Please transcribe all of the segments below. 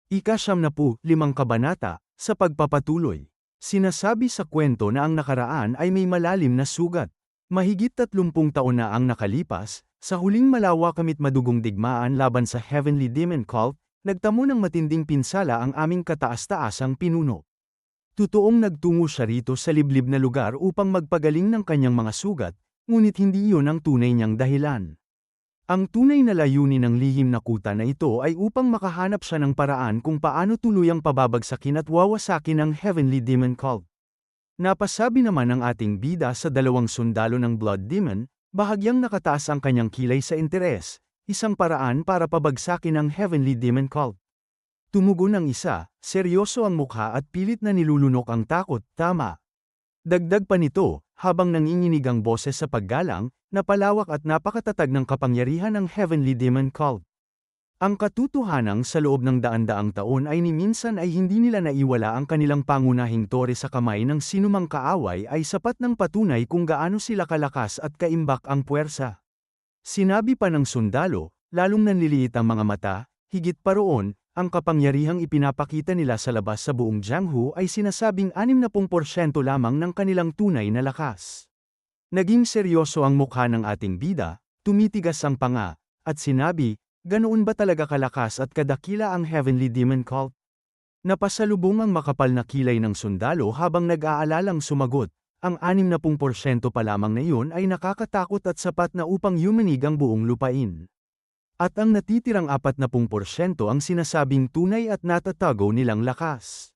Ika-75 kabanata, sa pagpapatuloy. Sinasabi sa kwento na ang nakaraan ay may malalim na sugat. Mahigit 30 taon na ang nakalipas, sa huling malawa kamit madugong digmaan laban sa Heavenly Demon Cult, nagtamo ng matinding pinsala ang aming kataas-taasang pinuno. Totoong nagtungo siya rito sa liblib na lugar upang magpagaling ng kanyang mga sugat, ngunit hindi iyon ang tunay niyang dahilan. Ang tunay na layunin ng lihim na kuta na ito ay upang makahanap siya ng paraan kung paano tuluyang pababagsakin at wawasakin ang Heavenly Demon Cult. Napasabi naman ng ating bida sa dalawang sundalo ng Blood Demon, bahagyang nakataas ang kanyang kilay sa interes, isang paraan para pabagsakin ang Heavenly Demon Cult. Tumugon ang isa, seryoso ang mukha at pilit na nilulunok ang takot, tama. Dagdag pa nito, habang nanginginig ang boses sa paggalang, napalawak at napakatatag ng kapangyarihan ng Heavenly Demon Cult. Ang katotohanang sa loob ng daan-daang taon ay ni minsan ay hindi nila naiwala ang kanilang pangunahing tore sa kamay ng sinumang kaaway ay sapat ng patunay kung gaano sila kalakas at kaimbak ang puwersa. Sinabi pa ng sundalo, lalong nanliliit ang mga mata, higit pa roon, ang kapangyarihang ipinapakita nila sa labas sa buong Jianghu ay sinasabing 60% lamang ng kanilang tunay na lakas. Naging seryoso ang mukha ng ating bida, tumitigas ang panga, at sinabi, ganoon ba talaga kalakas at kadakila ang Heavenly Demon Cult? Napasalubong ang makapal na kilay ng sundalo habang nag-aalalang sumagot, ang 60% pa lamang na iyon ay nakakatakot at sapat na upang yumanig ang buong lupain. At ang natitirang 40% ang sinasabing tunay at natatago nilang lakas.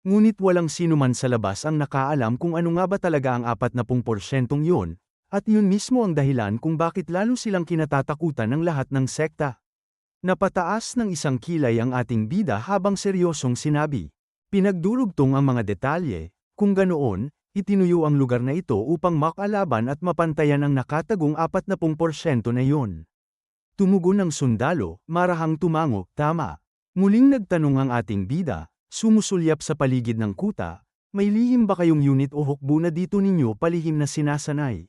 Ngunit walang sino man sa labas ang nakaalam kung ano nga ba talaga ang 40% yun, at yun mismo ang dahilan kung bakit lalo silang kinatatakutan ng lahat ng sekta. Napataas ng isang kilay ang ating bida habang seryosong sinabi. Pinagdurugtong ang mga detalye, kung ganoon, itinuyo ang lugar na ito upang makalaban at mapantayan ang nakatagong 40% na yun. Tumugon ang sundalo, marahang tumango, tama. Muling nagtanong ang ating bida, sumusulyap sa paligid ng kuta, may lihim ba kayong unit o hukbo na dito ninyo palihim na sinasanay?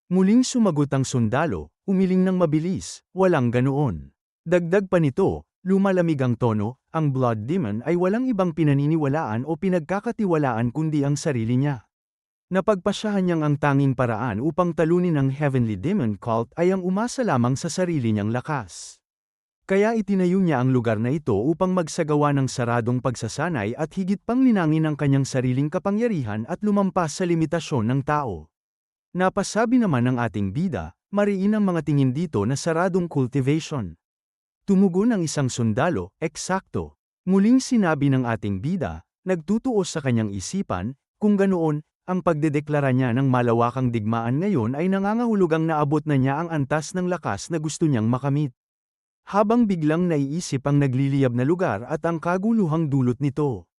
Muling sumagot ang sundalo, umiling ng mabilis, walang ganoon. Dagdag pa nito, lumalamig ang tono, ang Blood Demon ay walang ibang pinaniniwalaan o pinagkakatiwalaan kundi ang sarili niya. Napagpasyahan niyang ang tanging paraan upang talunin ang Heavenly Demon Cult ay ang umasa lamang sa sarili niyang lakas. Kaya itinayo niya ang lugar na ito upang magsagawa ng saradong pagsasanay at higit pang linangin ang kanyang sariling kapangyarihan at lumampas sa limitasyon ng tao. Napasabi naman ng ating bida, mariin ang mga tingin dito na saradong cultivation. Tumugon ang isang sundalo, eksakto. Muling sinabi ng ating bida, nagtutuos sa kanyang isipan, kung ganoon, ang pagdedeklara niya ng malawakang digmaan ngayon ay nangangahulugang naabot na niya ang antas ng lakas na gusto niyang makamit. Habang biglang naiisip ang nagliliyab na lugar at ang kaguluhang dulot nito.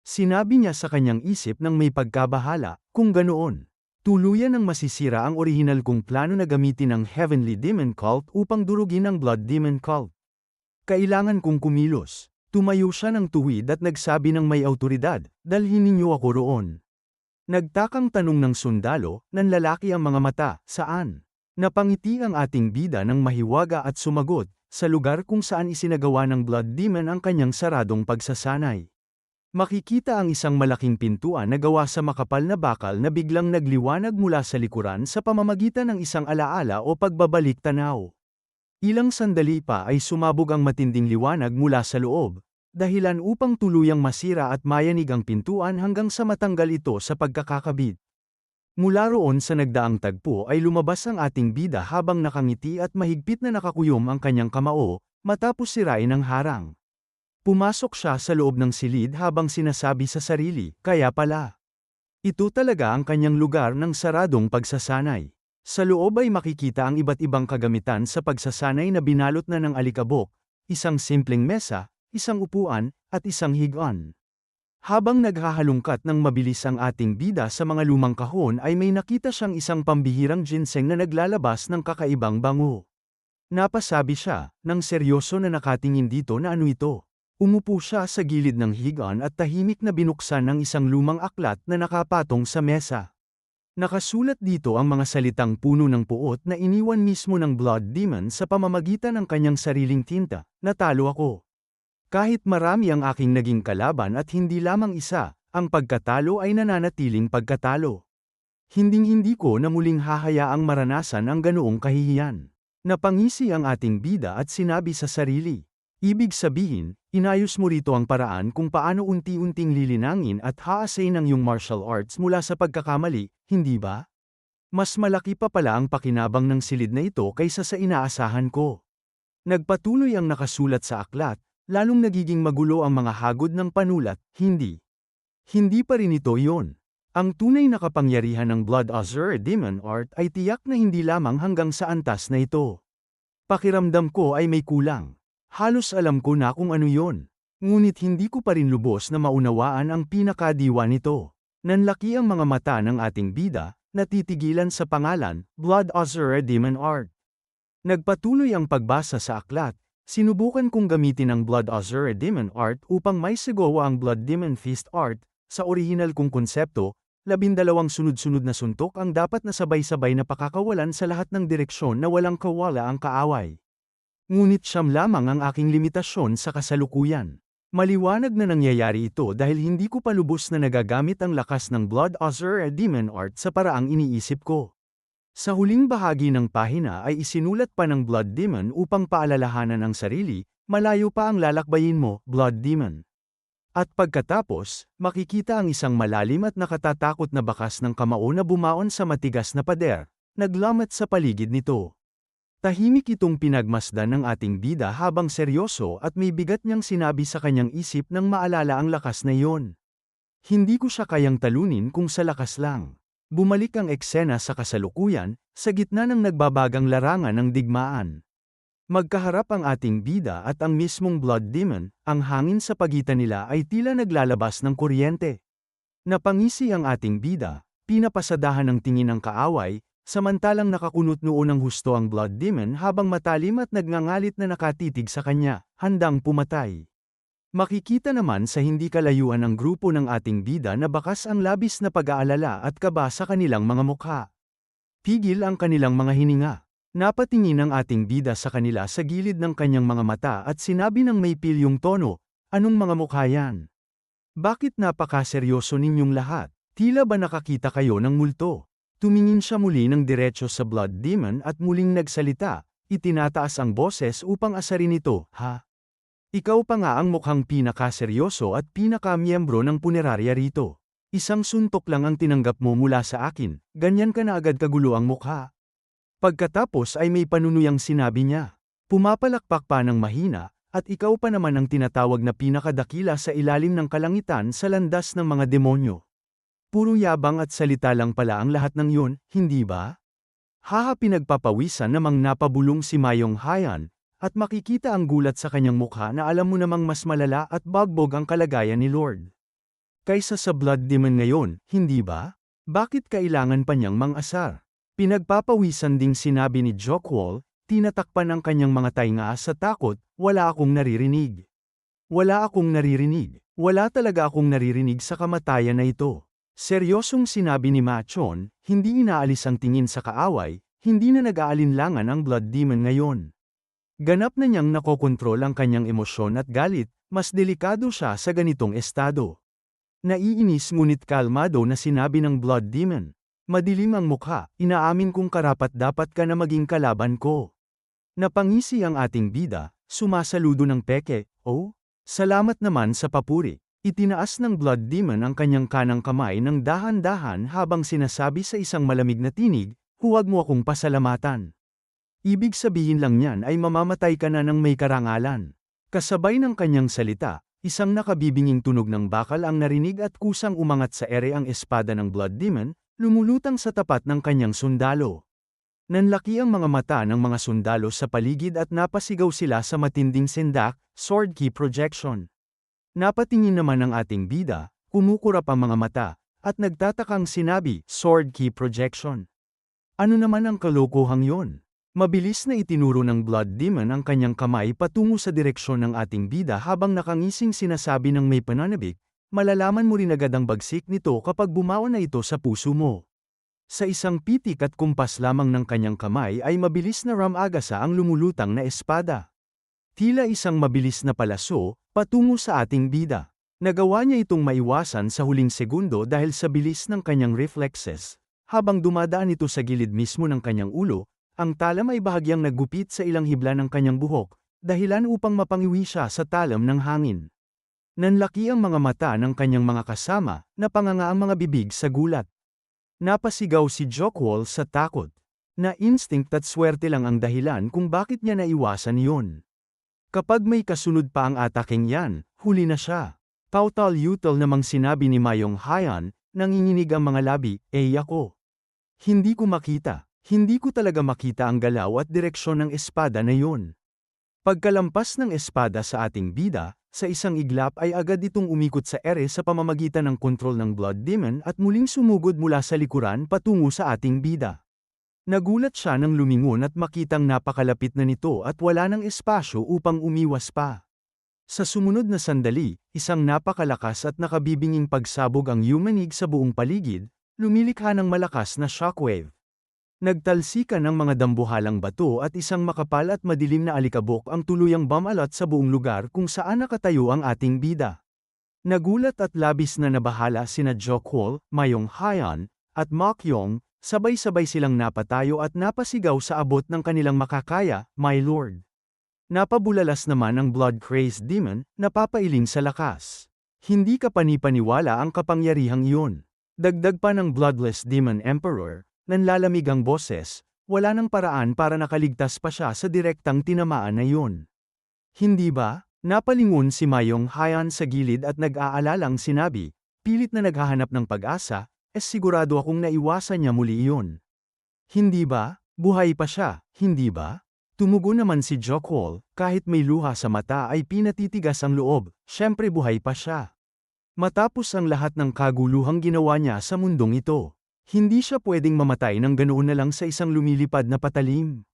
Sinabi niya sa kanyang isip ng may pagkabahala, kung ganoon, tuluyan ang masisira ang orihinal kong plano na gamitin ang Heavenly Demon Cult upang durugin ang Blood Demon Cult. Kailangan kong kumilos. Tumayo siya ng tuwid at nagsabi ng may awtoridad, dalhin ninyo ako roon. Nagtakang tanong ng sundalo, nanlalaki ang mga mata, saan? Napangiti ang ating bida ng mahiwaga at sumagot, sa lugar kung saan isinagawa ng Blood Demon ang kanyang saradong pagsasanay. Makikita ang isang malaking pintuan na gawa sa makapal na bakal na biglang nagliwanag mula sa likuran sa pamamagitan ng isang alaala o pagbabalik tanaw. Ilang sandali pa ay sumabog ang matinding liwanag mula sa loob, dahilan upang tuluyang masira at mayanig ang pintuan hanggang sa matanggal ito sa pagkakakabit. Mula roon sa nagdaang tagpo ay lumabas ang ating bida habang nakangiti at mahigpit na nakakuyom ang kanyang kamao, matapos sirain ang harang. Pumasok siya sa loob ng silid habang sinasabi sa sarili, kaya pala. Ito talaga ang kanyang lugar ng saradong pagsasanay. Sa loob ay makikita ang iba't ibang kagamitan sa pagsasanay na binalot na ng alikabok, isang simpleng mesa, isang upuan, at isang higaan. Habang naghahalungkat ng mabilis ang ating bida sa mga lumang kahon ay may nakita siyang isang pambihirang ginseng na naglalabas ng kakaibang bango. Napasabi siya, nang seryoso na nakatingin dito na ano ito. Umupo siya sa gilid ng higaan at tahimik na binuksan ng isang lumang aklat na nakapatong sa mesa. Nakasulat dito ang mga salitang puno ng puot na iniwan mismo ng Blood Demon sa pamamagitan ng kanyang sariling tinta, natalo ako. Kahit marami ang aking naging kalaban at hindi lamang isa, ang pagkatalo ay nananatiling pagkatalo. Hinding-hindi ko na muling hahayaang maranasan ang ganoong kahihiyan. Napangisi ang ating bida at sinabi sa sarili. Ibig sabihin, inayos mo rito ang paraan kung paano unti-unting lilinangin at haasayin ang iyong martial arts mula sa pagkakamali, hindi ba? Mas malaki pa pala ang pakinabang ng silid na ito kaysa sa inaasahan ko. Nagpatuloy ang nakasulat sa aklat, lalong nagiging magulo ang mga hagod ng panulat, hindi. Hindi pa rin ito yon. Ang tunay na kapangyarihan ng Blood Azure Demon Art ay tiyak na hindi lamang hanggang sa antas na ito. Pakiramdam ko ay may kulang. Halos alam ko na kung ano yon. Ngunit hindi ko pa rin lubos na maunawaan ang pinakadiwa nito. Nanlaki ang mga mata ng ating bida, natitigilan sa pangalan, Blood Azure Demon Art. Nagpatuloy ang pagbasa sa aklat, sinubukan kong gamitin ang Blood Azure Demon Art upang may sagawa ang Blood Demon Fist Art, sa orihinal kong konsepto, 12 sunod-sunod na suntok ang dapat na sabay-sabay na pakakawalan sa lahat ng direksyon na walang kawala ang kaaway. Ngunit siyam lamang ang aking limitasyon sa kasalukuyan. Maliwanag na nangyayari ito dahil hindi ko pa lubos na nagagamit ang lakas ng Blood Azure Demon Art sa paraang iniisip ko. Sa huling bahagi ng pahina ay isinulat pa ng Blood Demon upang paalalahanan ang sarili, malayo pa ang lalakbayin mo, Blood Demon. At pagkatapos, makikita ang isang malalim at nakatatakot na bakas ng kamao na bumaon sa matigas na pader, naglamat sa paligid nito. Tahimik itong pinagmasdan ng ating bida habang seryoso at may bigat niyang sinabi sa kanyang isip nang maalala ang lakas na iyon. Hindi ko siya kayang talunin kung sa lakas lang. Bumalik ang eksena sa kasalukuyan, sa gitna ng nagbabagang larangan ng digmaan. Magkaharap ang ating bida at ang mismong Blood Demon, ang hangin sa pagitan nila ay tila naglalabas ng kuryente. Napangisi ang ating bida, pinapasadahan ng tingin ng kaaway, samantalang nakakunot noon ng husto ang Blood Demon habang matalim at nagngangalit na nakatitig sa kanya, handang pumatay. Makikita naman sa hindi kalayuan ng grupo ng ating bida na bakas ang labis na pag-aalala at kaba sa kanilang mga mukha. Pigil ang kanilang mga hininga. Napatingin ang ating bida sa kanila sa gilid ng kanyang mga mata at sinabi ng may pilyong tono, "Anong mga mukha yan? Bakit napakaseryoso ninyong lahat? Tila ba nakakita kayo ng multo?" Tumingin siya muli ng diretso sa Blood Demon at muling nagsalita, itinataas ang boses upang asarin ito, "Ha? Ikaw pa nga ang mukhang pinakaseryoso at pinakamiyembro ng punerarya rito. Isang suntok lang ang tinanggap mo mula sa akin, ganyan ka na agad kagulo ang mukha." Pagkatapos ay may panunuyang sinabi niya, "Pumapalakpak pa ng mahina, at ikaw pa naman ang tinatawag na pinakadakila sa ilalim ng kalangitan sa landas ng mga demonyo. Puro yabang at salita lang pala ang lahat ng yun, hindi ba?" Haha, pinagpapawisan namang napabulong si Mayong Hayan, at makikita ang gulat sa kanyang mukha na alam mo namang mas malala at bagbog ang kalagayan ni Lord kaysa sa Blood Demon ngayon, hindi ba? Bakit kailangan pa niyang mang-asar? Pinagpapawisan ding sinabi ni Jockwall, tinatakpan ang kanyang mga tainga sa takot, "Wala akong naririnig. Wala akong naririnig. Wala talaga akong naririnig sa kamatayan na ito." Seryosong sinabi ni Machon, hindi inaalis ang tingin sa kaaway, hindi na nag-aalinlangan ang Blood Demon ngayon. Ganap na niyang nakokontrol ang kanyang emosyon at galit, mas delikado siya sa ganitong estado. Naiinis ngunit kalmado na sinabi ng Blood Demon, "Madilim ang mukha, inaamin kong karapat-dapat ka na maging kalaban ko." Napangisi ang ating bida, sumasaludo ng peke, "Oh, salamat naman sa papuri." Itinaas ng Blood Demon ang kanyang kanang kamay ng dahan-dahan habang sinasabi sa isang malamig na tinig, "Huwag mo akong pasalamatan. Ibig sabihin lang niyan ay mamamatay ka na ng may karangalan." Kasabay ng kanyang salita, isang nakabibinging tunog ng bakal ang narinig at kusang umangat sa ere ang espada ng Blood Demon, lumulutang sa tapat ng kanyang sundalo. Nanlaki ang mga mata ng mga sundalo sa paligid at napasigaw sila sa matinding sindak, sword key projection. Napatingin naman ang ating bida, kumukurap ang mga mata, at nagtatakang sinabi, "Sword key projection. Ano naman ang kalokohang yon?" Mabilis na itinuro ng Blood Demon ang kanyang kamay patungo sa direksyon ng ating bida habang nakangising sinasabi ng may pananabik, "Malalaman mo rin agad ang bagsik nito kapag bumaon na ito sa puso mo." Sa isang pitik at kumpas lamang ng kanyang kamay ay mabilis na ramagasa ang lumulutang na espada. Tila isang mabilis na palaso, patungo sa ating bida. Nagawa niya itong maiwasan sa huling segundo dahil sa bilis ng kanyang reflexes. Habang dumadaan ito sa gilid mismo ng kanyang ulo, ang talam ay bahagyang naggupit sa ilang hibla ng kanyang buhok, dahilan upang mapangiwi siya sa talam ng hangin. Nanlaki ang mga mata ng kanyang mga kasama, napanganga ang mga bibig sa gulat. Napasigaw si Jockwall sa takot. Na instinct at swerte lang ang dahilan kung bakit niya naiwasan iyon. Kapag may kasunod pa ang ataking yan, huli na siya. Pautal-utal namang sinabi ni Mayong Hayan, nanginginig ang mga labi, ako. Hindi ko makita. Hindi ko talaga makita ang galaw at direksyon ng espada na yun. Pagkalampas ng espada sa ating bida, sa isang iglap ay agad itong umikot sa ere sa pamamagitan ng kontrol ng Blood Demon at muling sumugod mula sa likuran patungo sa ating bida. Nagulat siya nang lumingon at makitang napakalapit na nito at wala ng espasyo upang umiwas pa. Sa sumunod na sandali, isang napakalakas at nakabibinging pagsabog ang yumanig sa buong paligid, lumilikha ng malakas na shockwave. Nagtalsikan ng mga dambuhalang bato at isang makapal at madilim na alikabok ang tuluyang bumalot sa buong lugar kung saan nakatayo ang ating bida. Nagulat at labis na nabahala sina Jockwall, Mayong Hayan, at Mokyong, sabay-sabay silang napatayo at napasigaw sa abot ng kanilang makakaya, "My Lord!" Napabulalas naman ang blood-crazed demon, napapailing sa lakas. Hindi ka panipaniwala ang kapangyarihang iyon. Dagdag pa ng bloodless demon emperor, nanlalamig ang boses, wala nang paraan para nakaligtas pa siya sa direktang tinamaan na iyon. Hindi ba? Napalingon si Mayong Hayan sa gilid at nag-aalalang sinabi, pilit na naghahanap ng pag-asa, sigurado akong naiwasan niya muli iyon. Hindi ba? Buhay pa siya, hindi ba? Tumugon naman si Jockwall, kahit may luha sa mata ay pinatitigas ang loob, syempre buhay pa siya. Matapos ang lahat ng kaguluhang ginawa niya sa mundong ito, hindi siya pwedeng mamatay ng ganoon na lang sa isang lumilipad na patalim.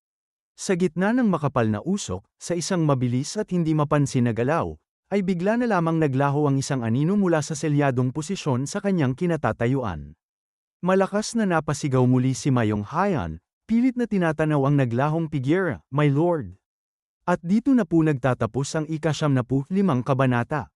Sa gitna ng makapal na usok, sa isang mabilis at hindi mapansin na galaw, ay bigla na lamang naglaho ang isang anino mula sa selyadong posisyon sa kanyang kinatatayuan. Malakas na napasigaw muli si Mayong Hayan, pilit na tinatanaw ang naglahong figura, "My Lord!" At dito na po nagtatapos ang ika-75 kabanata.